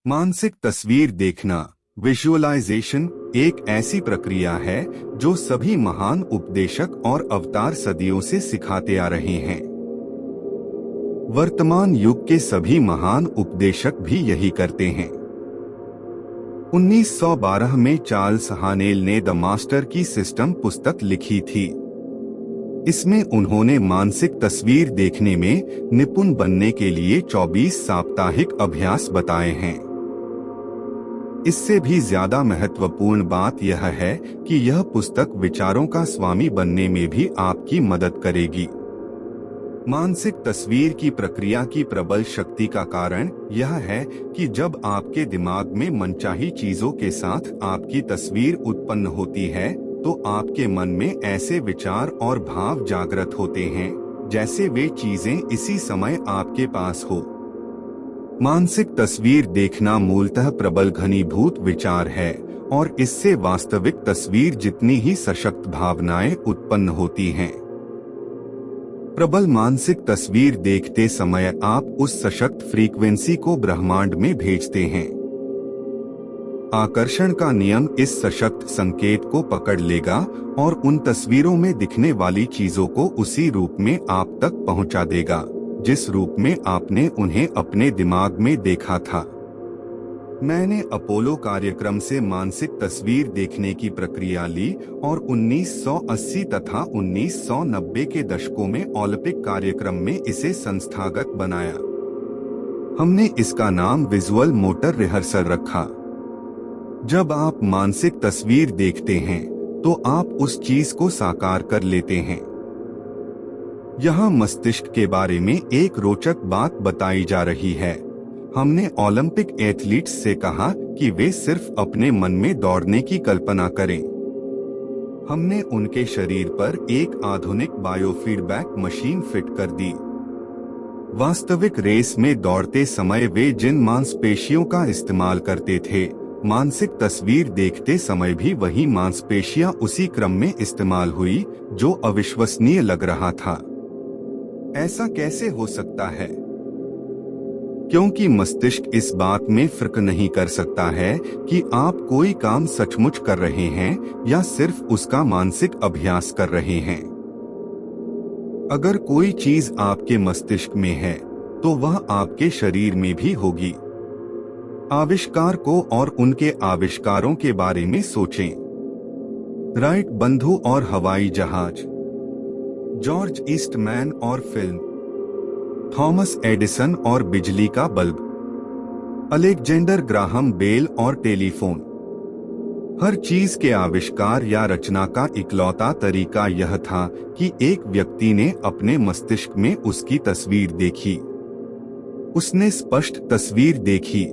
मानसिक तस्वीर देखना विजुअलाइजेशन एक ऐसी प्रक्रिया है जो सभी महान उपदेशक और अवतार सदियों से सिखाते आ रहे हैं। वर्तमान युग के सभी महान उपदेशक भी यही करते हैं। 1912 में चार्ल्स हानेल ने द मास्टर की सिस्टम पुस्तक लिखी थी। इसमें उन्होंने मानसिक तस्वीर देखने में निपुण बनने के लिए 24 साप्ताहिक अभ्यास बताए हैं। इससे भी ज्यादा महत्वपूर्ण बात यह है कि यह पुस्तक विचारों का स्वामी बनने में भी आपकी मदद करेगी। मानसिक तस्वीर की प्रक्रिया की प्रबल शक्ति का कारण यह है कि जब आपके दिमाग में मनचाही चीजों के साथ आपकी तस्वीर उत्पन्न होती है तो आपके मन में ऐसे विचार और भाव जागृत होते हैं जैसे वे चीजें इसी समय आपके पास हो। मानसिक तस्वीर देखना मूलतः प्रबल घनीभूत विचार है और इससे वास्तविक तस्वीर जितनी ही सशक्त भावनाएं उत्पन्न होती हैं। प्रबल मानसिक तस्वीर देखते समय आप उस सशक्त फ्रीक्वेंसी को ब्रह्मांड में भेजते हैं। आकर्षण का नियम इस सशक्त संकेत को पकड़ लेगा और उन तस्वीरों में दिखने वाली चीजों को उसी रूप में आप तक पहुंचा देगा जिस रूप में आपने उन्हें अपने दिमाग में देखा था। मैंने अपोलो कार्यक्रम से मानसिक तस्वीर देखने की प्रक्रिया ली और 1980 तथा 1990 के दशकों में ओलंपिक कार्यक्रम में इसे संस्थागत बनाया। हमने इसका नाम विजुअल मोटर रिहर्सल रखा। जब आप मानसिक तस्वीर देखते हैं तो आप उस चीज को साकार कर लेते हैं। यहाँ मस्तिष्क के बारे में एक रोचक बात बताई जा रही है। हमने ओलंपिक एथलीट्स से कहा कि वे सिर्फ अपने मन में दौड़ने की कल्पना करें। हमने उनके शरीर पर एक आधुनिक बायोफीडबैक मशीन फिट कर दी। वास्तविक रेस में दौड़ते समय वे जिन मांसपेशियों का इस्तेमाल करते थे, मानसिक तस्वीर देखते समय भी वही मांसपेशियां उसी क्रम में इस्तेमाल हुई जो अविश्वसनीय लग रहा था। ऐसा कैसे हो सकता है? क्योंकि मस्तिष्क इस बात में फर्क नहीं कर सकता है कि आप कोई काम सचमुच कर रहे हैं या सिर्फ उसका मानसिक अभ्यास कर रहे हैं। अगर कोई चीज आपके मस्तिष्क में है तो वह आपके शरीर में भी होगी। आविष्कार को और उनके आविष्कारों के बारे में सोचें। राइट बंधु और हवाई जहाज, जॉर्ज ईस्टमैन और फिल्म, थॉमस एडिसन और बिजली का बल्ब, अलेक्जेंडर ग्राहम बेल और टेलीफोन। हर चीज के आविष्कार या रचना का इकलौता तरीका यह था कि एक व्यक्ति ने अपने मस्तिष्क में उसकी तस्वीर देखी। उसने स्पष्ट तस्वीर देखी।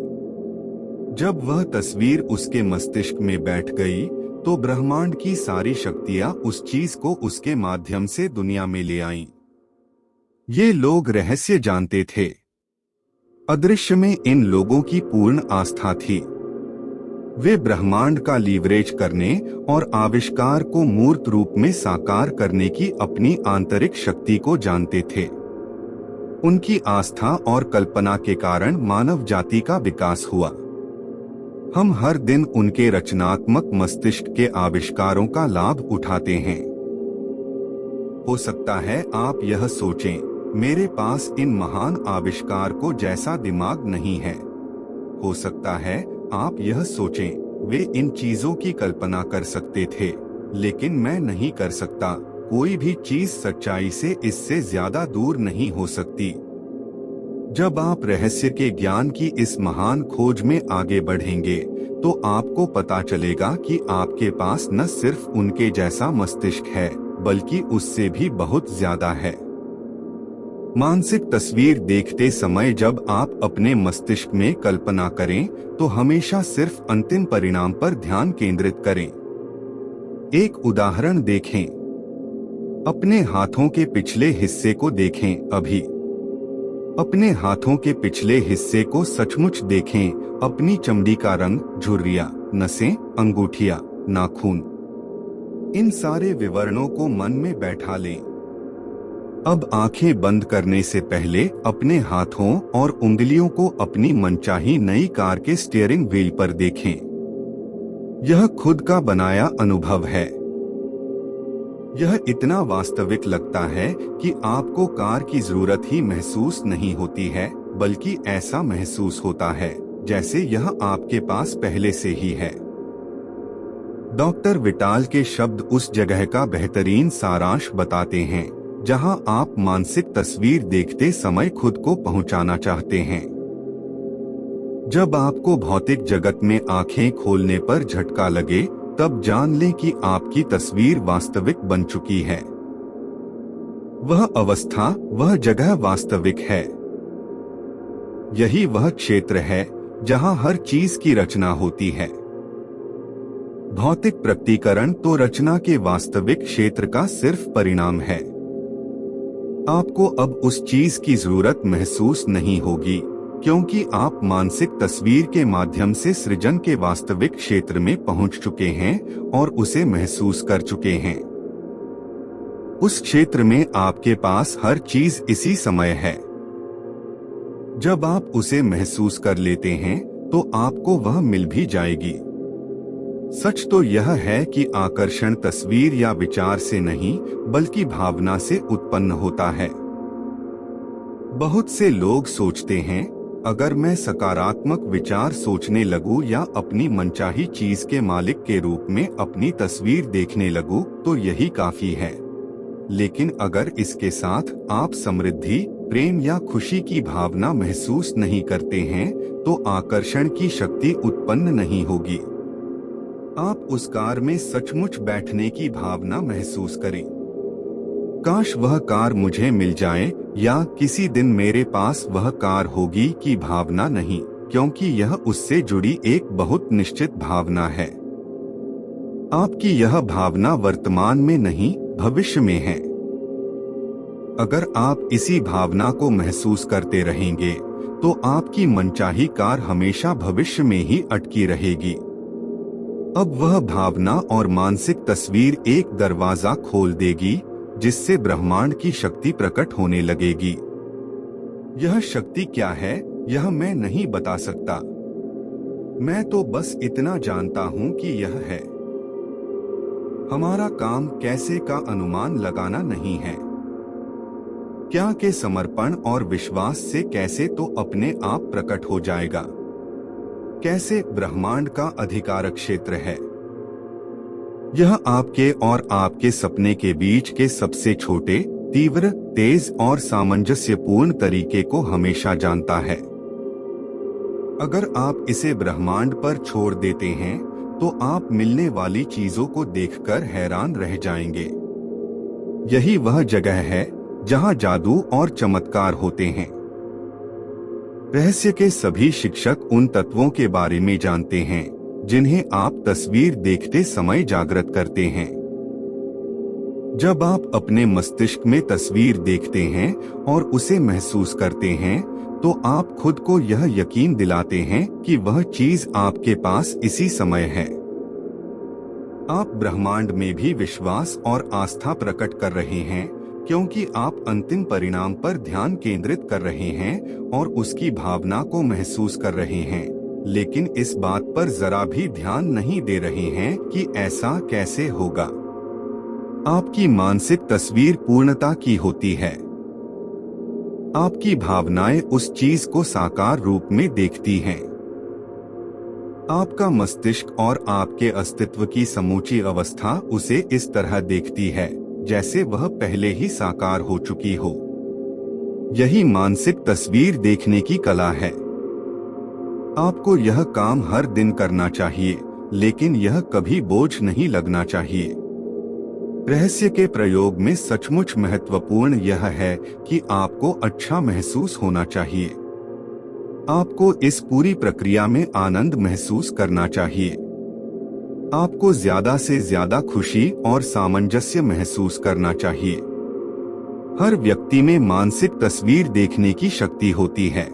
जब वह तस्वीर उसके मस्तिष्क में बैठ गई तो ब्रह्मांड की सारी शक्तियां उस चीज को उसके माध्यम से दुनिया में ले आईं। ये लोग रहस्य जानते थे। अदृश्य में इन लोगों की पूर्ण आस्था थी। वे ब्रह्मांड का लीवरेज करने और आविष्कार को मूर्त रूप में साकार करने की अपनी आंतरिक शक्ति को जानते थे। उनकी आस्था और कल्पना के कारण मानव जाति का विकास हुआ। हम हर दिन उनके रचनात्मक मस्तिष्क के आविष्कारों का लाभ उठाते हैं। हो सकता है आप यह सोचें, मेरे पास इन महान आविष्कार को जैसा दिमाग नहीं है। हो सकता है आप यह सोचें, वे इन चीजों की कल्पना कर सकते थे, लेकिन मैं नहीं कर सकता। कोई भी चीज सच्चाई से इससे ज्यादा दूर नहीं हो सकती। जब आप रहस्य के ज्ञान की इस महान खोज में आगे बढ़ेंगे तो आपको पता चलेगा कि आपके पास न सिर्फ उनके जैसा मस्तिष्क है बल्कि उससे भी बहुत ज्यादा है। मानसिक तस्वीर देखते समय जब आप अपने मस्तिष्क में कल्पना करें तो हमेशा सिर्फ अंतिम परिणाम पर ध्यान केंद्रित करें। एक उदाहरण देखें। अपने हाथों के पिछले हिस्से को देखें। अभी अपने हाथों के पिछले हिस्से को सचमुच देखें। अपनी चमड़ी का रंग, झुर्रियां, नसें, अंगूठियां, नाखून, इन सारे विवरणों को मन में बैठा लें। अब आंखें बंद करने से पहले अपने हाथों और उंगलियों को अपनी मनचाही नई कार के स्टीयरिंग व्हील पर देखें। यह खुद का बनाया अनुभव है। यह इतना वास्तविक लगता है कि आपको कार की जरूरत ही महसूस नहीं होती है, बल्कि ऐसा महसूस होता है जैसे यह आपके पास पहले से ही है। डॉक्टर विटाल के शब्द उस जगह का बेहतरीन सारांश बताते हैं जहां आप मानसिक तस्वीर देखते समय खुद को पहुंचाना चाहते हैं। जब आपको भौतिक जगत में आंखें खोलने पर झटका लगे, तब जान लें कि आपकी तस्वीर वास्तविक बन चुकी है। वह अवस्था, वह जगह वास्तविक है। यही वह क्षेत्र है जहां हर चीज की रचना होती है। भौतिक प्रकटीकरण तो रचना के वास्तविक क्षेत्र का सिर्फ परिणाम है। आपको अब उस चीज की जरूरत महसूस नहीं होगी, क्योंकि आप मानसिक तस्वीर के माध्यम से सृजन के वास्तविक क्षेत्र में पहुंच चुके हैं और उसे महसूस कर चुके हैं। उस क्षेत्र में आपके पास हर चीज इसी समय है। जब आप उसे महसूस कर लेते हैं तो आपको वह मिल भी जाएगी। सच तो यह है कि आकर्षण तस्वीर या विचार से नहीं, बल्कि भावना से उत्पन्न होता है। बहुत से लोग सोचते हैं, अगर मैं सकारात्मक विचार सोचने लगूं या अपनी मनचाही चीज के मालिक के रूप में अपनी तस्वीर देखने लगूं, तो यही काफी है। लेकिन अगर इसके साथ आप समृद्धि, प्रेम या खुशी की भावना महसूस नहीं करते हैं, तो आकर्षण की शक्ति उत्पन्न नहीं होगी। आप उस कार में सचमुच बैठने की भावना महसूस करें। काश वह कार मुझे मिल जाए, या किसी दिन मेरे पास वह कार होगी की भावना नहीं, क्योंकि यह उससे जुड़ी एक बहुत निश्चित भावना है। आपकी यह भावना वर्तमान में नहीं, भविष्य में है। अगर आप इसी भावना को महसूस करते रहेंगे, तो आपकी मनचाही कार हमेशा भविष्य में ही अटकी रहेगी। अब वह भावना और मानसिक तस्वीर एक दरवाजा खोल देगी, जिससे ब्रह्मांड की शक्ति प्रकट होने लगेगी। यह शक्ति क्या है, यह मैं नहीं बता सकता। मैं तो बस इतना जानता हूं कि यह है। हमारा काम कैसे का अनुमान लगाना नहीं है। क्या के समर्पण और विश्वास से कैसे तो अपने आप प्रकट हो जाएगा। कैसे ब्रह्मांड का अधिकारक क्षेत्र है। यह आपके और आपके सपने के बीच के सबसे छोटे, तीव्र, तेज और सामंजस्यपूर्ण तरीके को हमेशा जानता है। अगर आप इसे ब्रह्मांड पर छोड़ देते हैं, तो आप मिलने वाली चीजों को देखकर हैरान रह जाएंगे। यही वह जगह है जहां जादू और चमत्कार होते हैं। रहस्य के सभी शिक्षक उन तत्वों के बारे में जानते हैं जिन्हें आप तस्वीर देखते समय जागृत करते हैं। जब आप अपने मस्तिष्क में तस्वीर देखते हैं और उसे महसूस करते हैं, तो आप खुद को यह यकीन दिलाते हैं कि वह चीज आपके पास इसी समय है। आप ब्रह्मांड में भी विश्वास और आस्था प्रकट कर रहे हैं, क्योंकि आप अंतिम परिणाम पर ध्यान केंद्रित कर रहे हैं और उसकी भावना को महसूस कर रहे हैं, लेकिन इस बात पर जरा भी ध्यान नहीं दे रहे हैं कि ऐसा कैसे होगा। आपकी मानसिक तस्वीर पूर्णता की होती है। आपकी भावनाएं उस चीज को साकार रूप में देखती हैं। आपका मस्तिष्क और आपके अस्तित्व की समूची अवस्था उसे इस तरह देखती है जैसे वह पहले ही साकार हो चुकी हो। यही मानसिक तस्वीर देखने की कला है। आपको यह काम हर दिन करना चाहिए, लेकिन यह कभी बोझ नहीं लगना चाहिए। रहस्य के प्रयोग में सचमुच महत्वपूर्ण यह है कि आपको अच्छा महसूस होना चाहिए। आपको इस पूरी प्रक्रिया में आनंद महसूस करना चाहिए। आपको ज्यादा से ज्यादा खुशी और सामंजस्य महसूस करना चाहिए। हर व्यक्ति में मानसिक तस्वीर देखने की शक्ति होती है।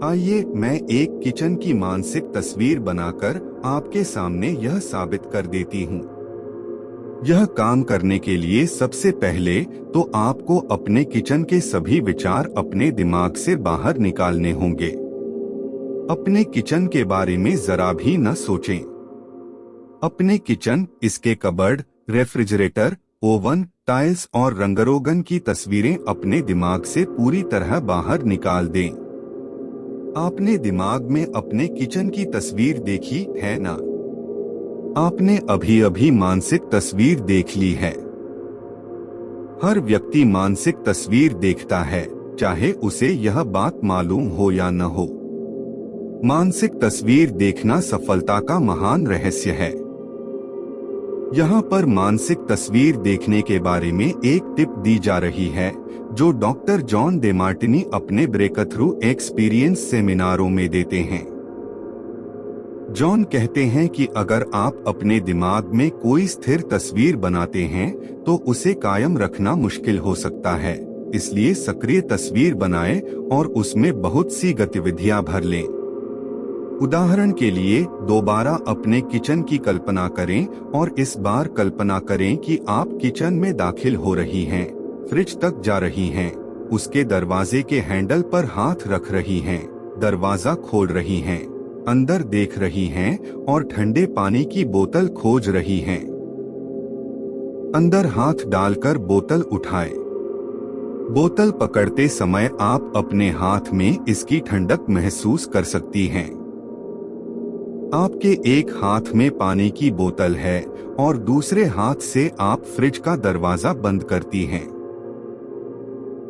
आइए मैं एक किचन की मानसिक तस्वीर बनाकर आपके सामने यह साबित कर देती हूँ। यह काम करने के लिए सबसे पहले तो आपको अपने किचन के सभी विचार अपने दिमाग से बाहर निकालने होंगे। अपने किचन के बारे में जरा भी न सोचें। अपने किचन, इसके कबर्ड, रेफ्रिजरेटर, ओवन, टाइल्स और रंगरोगन की तस्वीरें अपने दिमाग से पूरी तरह बाहर निकाल दें। आपने दिमाग में अपने किचन की तस्वीर देखी है ना? आपने अभी अभी मानसिक तस्वीर देख ली है। हर व्यक्ति मानसिक तस्वीर देखता है, चाहे उसे यह बात मालूम हो या न हो। मानसिक तस्वीर देखना सफलता का महान रहस्य है। यहाँ पर मानसिक तस्वीर देखने के बारे में एक टिप दी जा रही है, जो डॉक्टर जॉन डेमार्टिनी अपने ब्रेकथ्रू एक्सपीरियंस सेमिनारों में देते हैं। जॉन कहते हैं कि अगर आप अपने दिमाग में कोई स्थिर तस्वीर बनाते हैं तो उसे कायम रखना मुश्किल हो सकता है। इसलिए सक्रिय तस्वीर बनाएं और उसमें बहुत सी गतिविधियां भर लें। उदाहरण के लिए, दोबारा अपने किचन की कल्पना करें और इस बार कल्पना करें कि आप किचन में दाखिल हो रही हैं, फ्रिज तक जा रही हैं, उसके दरवाजे के हैंडल पर हाथ रख रही हैं, दरवाजा खोल रही हैं, अंदर देख रही हैं और ठंडे पानी की बोतल खोज रही हैं। अंदर हाथ डालकर बोतल उठाएं। बोतल पकड़ते समय आप अपने हाथ में इसकी ठंडक महसूस कर सकती हैं। आपके एक हाथ में पानी की बोतल है और दूसरे हाथ से आप फ्रिज का दरवाजा बंद करती हैं।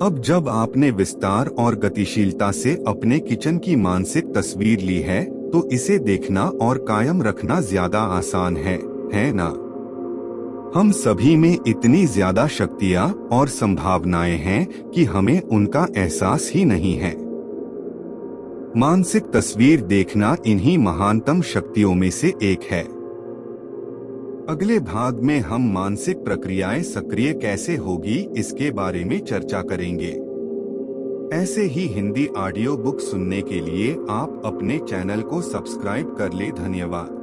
अब जब आपने विस्तार और गतिशीलता से अपने किचन की मानसिक तस्वीर ली है, तो इसे देखना और कायम रखना ज्यादा आसान है ना? हम सभी में इतनी ज्यादा शक्तियां और संभावनाएं हैं कि हमें उनका एहसास ही नहीं है। मानसिक तस्वीर देखना इन्हीं महानतम शक्तियों में से एक है। अगले भाग में हम मानसिक प्रक्रियाएं सक्रिय कैसे होगी इसके बारे में चर्चा करेंगे। ऐसे ही हिंदी ऑडियो बुक सुनने के लिए आप अपने चैनल को सब्सक्राइब कर ले। धन्यवाद।